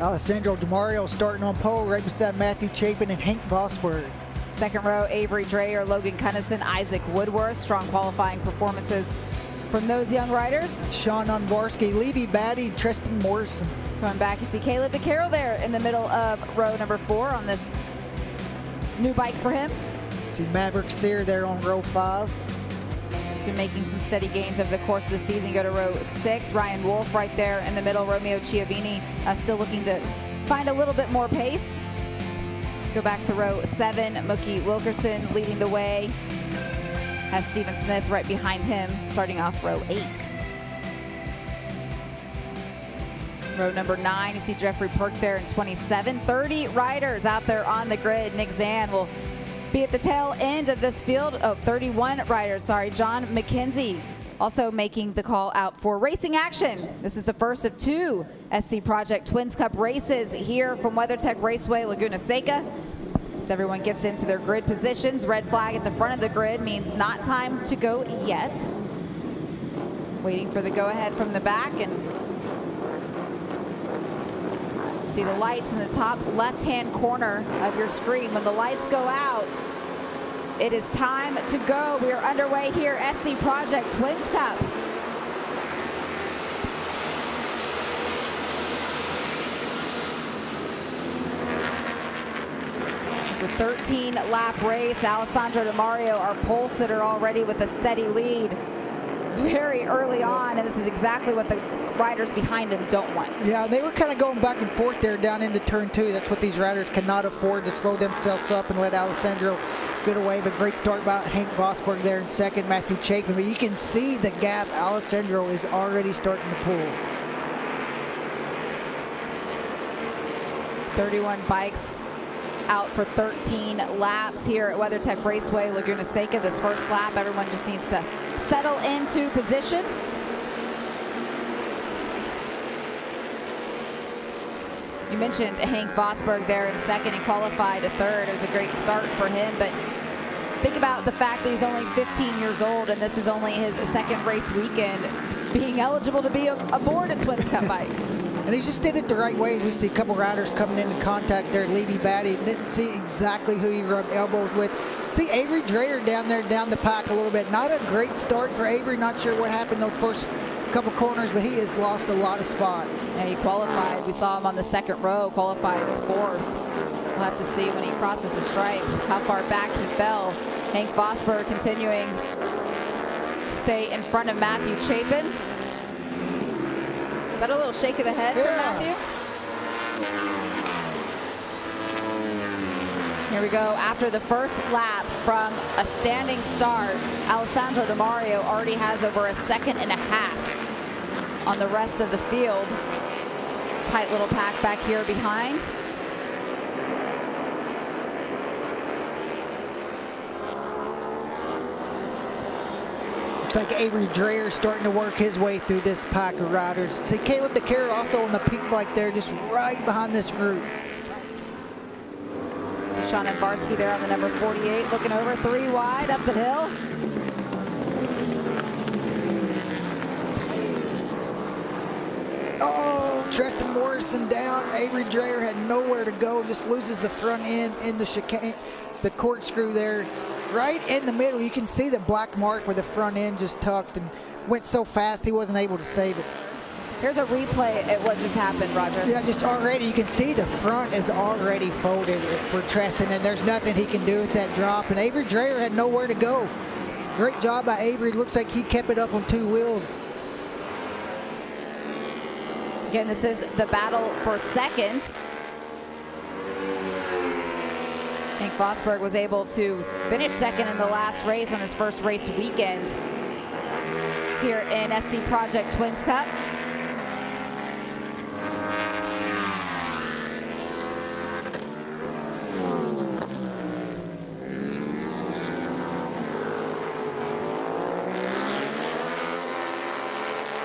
Alessandro DeMario starting on pole right beside Matthew Chapin and Hank Vosberg. Second row, Avery Dreyer, Logan Cunnison, Isaac Woodworth. Strong qualifying performances from those young riders. Sean Unvarsky, Levy Batty, Tristan Morrison. Going back, you see Caleb DeCarroll there in the middle of row number 4 on this new bike for him. See Maverick Sear there on row 5. He's been making some steady gains over the course of the season. Go to row 6. Ryan Wolf right there in the middle. Romeo Chiavini still looking to find a little bit more pace. Go back to row 7. Mookie Wilkerson leading the way. Has Stephen Smith right behind him, starting off row 8. Row number 9, you see Jeffrey Perk there in 27. 30 riders out there on the grid. Nick Zan will be at the tail end of this field. 31 riders, sorry. John McKenzie also making the call out for racing action. This is the first of 2 SC Project Twins Cup races here from WeatherTech Raceway, Laguna Seca. As everyone gets into their grid positions, red flag at the front of the grid means not time to go yet. Waiting for the go-ahead from the back, and see the lights in the top left-hand corner of your screen. When the lights go out, it is time to go. We are underway here, SC Project Twins Cup. It's a 13-lap race. Alessandro DeMario, our pole sitter, already with a steady lead very early on, and this is exactly what the riders behind him don't want. Yeah, they were kind of going back and forth there down into turn 2. That's what these riders cannot afford, to slow themselves up and let Alessandro get away. But great start by Hank Vosberg there in second, Matthew Chapin. But you can see the gap Alessandro is already starting to pull. 31 bikes out for 13 laps here at WeatherTech Raceway, Laguna Seca. This first lap, everyone just needs to settle into position. You mentioned Hank Vosberg there in second. He qualified a third. It was a great start for him, but think about the fact that he's only 15 years old and this is only his second race weekend being eligible to be aboard a Twins Cup bike. And he just did it the right way. We see a couple riders coming into contact there. Levy Batty didn't see exactly who he rubbed elbows with. See Avery Dreyer down there, down the pack a little bit. Not a great start for Avery. Not sure what happened those first couple corners, but he has lost a lot of spots. Yeah, he qualified. We saw him on the second row, qualified 4th. We'll have to see when he crosses the stripe how far back he fell. Hank Vosberg continuing to stay in front of Matthew Chapin. Is that a little shake of the head from Matthew? Here we go. After the first lap from a standing start, Alessandro DeMario already has over a second and a half on the rest of the field. Tight little pack back here behind. Looks like Avery Dreyer starting to work his way through this pack of riders. See Caleb DeCarroll also on the pink bike there, just right behind this group. See Sean Unvarsky there on the number 48, looking over 3 wide up the hill. Oh, Tristan Morrison down. Avery Dreyer had nowhere to go, just loses the front end in the chicane, the corkscrew there. Right in the middle, you can see the black mark where the front end just tucked and went so fast he wasn't able to save it. Here's a replay at what just happened, Roger. Yeah, just already, you can see the front is already folded for Tristan, and there's nothing he can do with that drop. And Avery Dreyer had nowhere to go. Great job by Avery. Looks like he kept it up on 2 wheels. Again, this is the battle for second. Hank Vosberg was able to finish second in the last race on his first race weekend here in SC Project Twins Cup.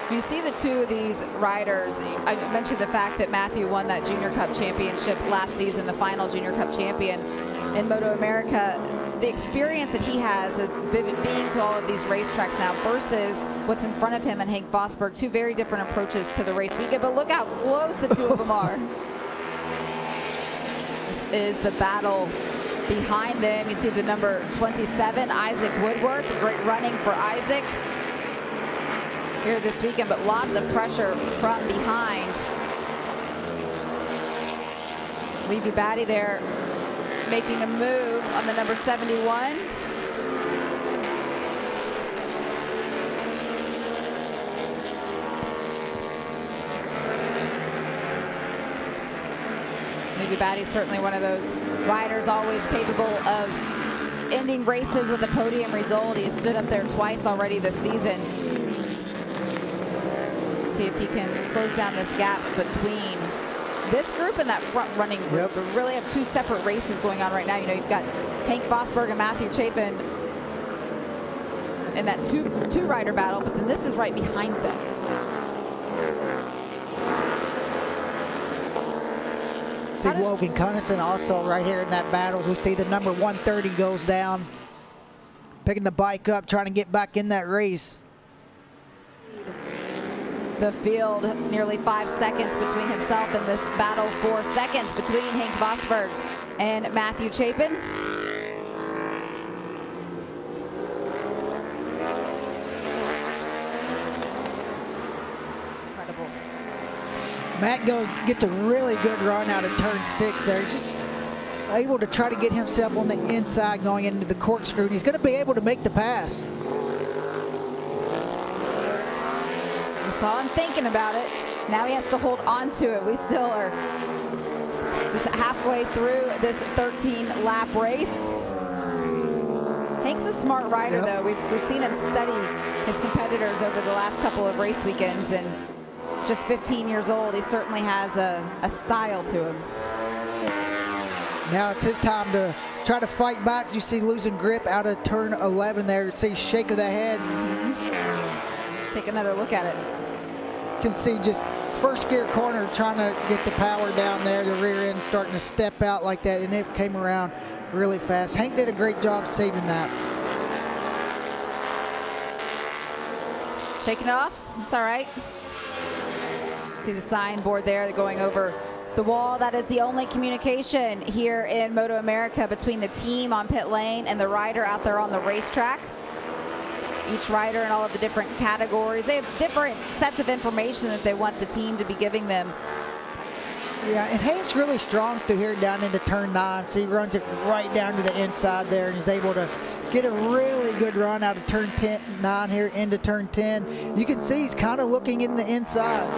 You see the 2 of these riders. I mentioned the fact that Matthew won that Junior Cup championship last season, the final Junior Cup champion in MotoAmerica. The experience that he has of being to all of these racetracks now versus what's in front of him and Hank Vosberg, 2 very different approaches to the race weekend. But look how close the 2 of them are. this is the battle behind them. You see the number 27, Isaac Woodworth. Great running for Isaac here this weekend, but lots of pressure from behind. Levy Batty there making a move on the number 71. Levy Batty's certainly one of those riders always capable of ending races with a podium result. He's stood up there twice already this season. See if he can close down this gap between this group and that front running group. We really have two separate races going on right now. You know, you've got Hank Vosberg and Matthew Chapin in that two rider battle, but then this is right behind them. See Logan Cunnison also right here in that battle. We see the number 130 goes down, picking the bike up, trying to get back in that race. The field, nearly 5 seconds between himself and this battle for seconds between Hank Vosberg and Matthew Chapin. Incredible. Matt gets a really good run out of turn 6 there. He's just able to try to get himself on the inside going into the corkscrew, and he's going to be able to make the pass. Saw him thinking about it. Now he has to hold on to it. We still are just halfway through this 13-lap race. Hank's a smart rider, though. We've seen him study his competitors over the last couple of race weekends, and just 15 years old, he certainly has a style to him. Now it's his time to try to fight back. As you see losing grip out of turn 11 there. See shake of the head. Take another look at it. Can see just first gear corner trying to get the power down there, the rear end starting to step out like that, and it came around really fast. Hank did a great job saving that. Shaking it off, it's all right. See the signboard there going over the wall. That is the only communication here in MotoAmerica between the team on pit lane and the rider out there on the racetrack. Each rider in all of the different categories, they have different sets of information that they want the team to be giving them. Yeah, and Hank's really strong through here down into turn 9. So he runs it right down to the inside there, and he's able to get a really good run out of turn 9 here into turn 10. You can see he's kind of looking in the inside.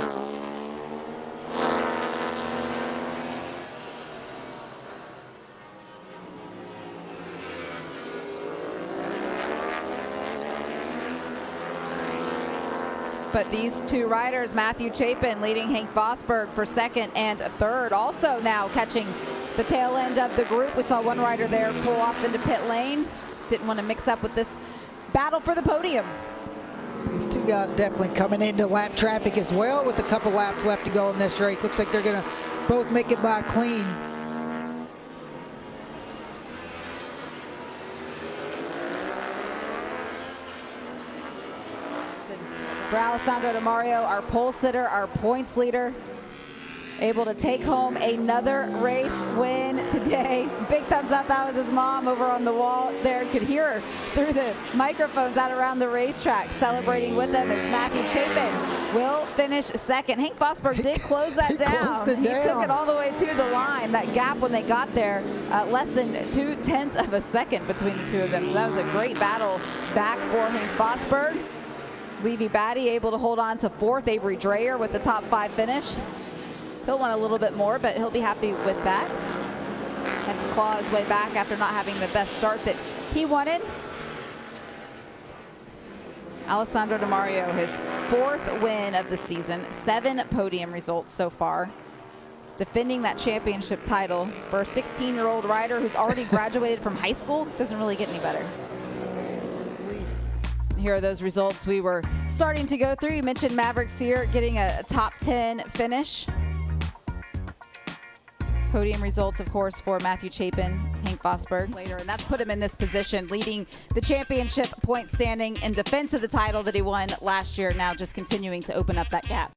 But these two riders, Matthew Chapin leading Hank Vosberg for second and third, also now catching the tail end of the group. We saw one rider there pull off into pit lane. Didn't want to mix up with this battle for the podium. These two guys definitely coming into lap traffic as well with a couple laps left to go in this race. Looks like they're going to both make it by clean. For Alessandro Di Mario, our pole sitter, our points leader, able to take home another race win today. Big thumbs up. That was his mom over on the wall there. Could hear her through the microphones out around the racetrack. Celebrating with them as Matthew Chapin will finish second. Hank Vosberg did close that down. He took it all the way to the line. That gap when they got there, less than 0.2 of a second between the two of them. So that was a great battle back for Hank Vosberg. Levy Batty able to hold on to fourth. Avery Dreyer with the top 5 finish. He'll want a little bit more, but he'll be happy with that. Had to claw his way back after not having the best start that he wanted. Alessandro Di Mario, his 4th win of the season, 7 podium results so far. Defending that championship title for a 16-year-old rider who's already graduated from high school. Doesn't really get any better. Here are those results we were starting to go through. You mentioned Maverick Sear getting a top 10 finish. Podium results, of course, for Matthew Chapin, Hank Vosberg later, and that's put him in this position, leading the championship point standing in defense of the title that he won last year, now just continuing to open up that gap.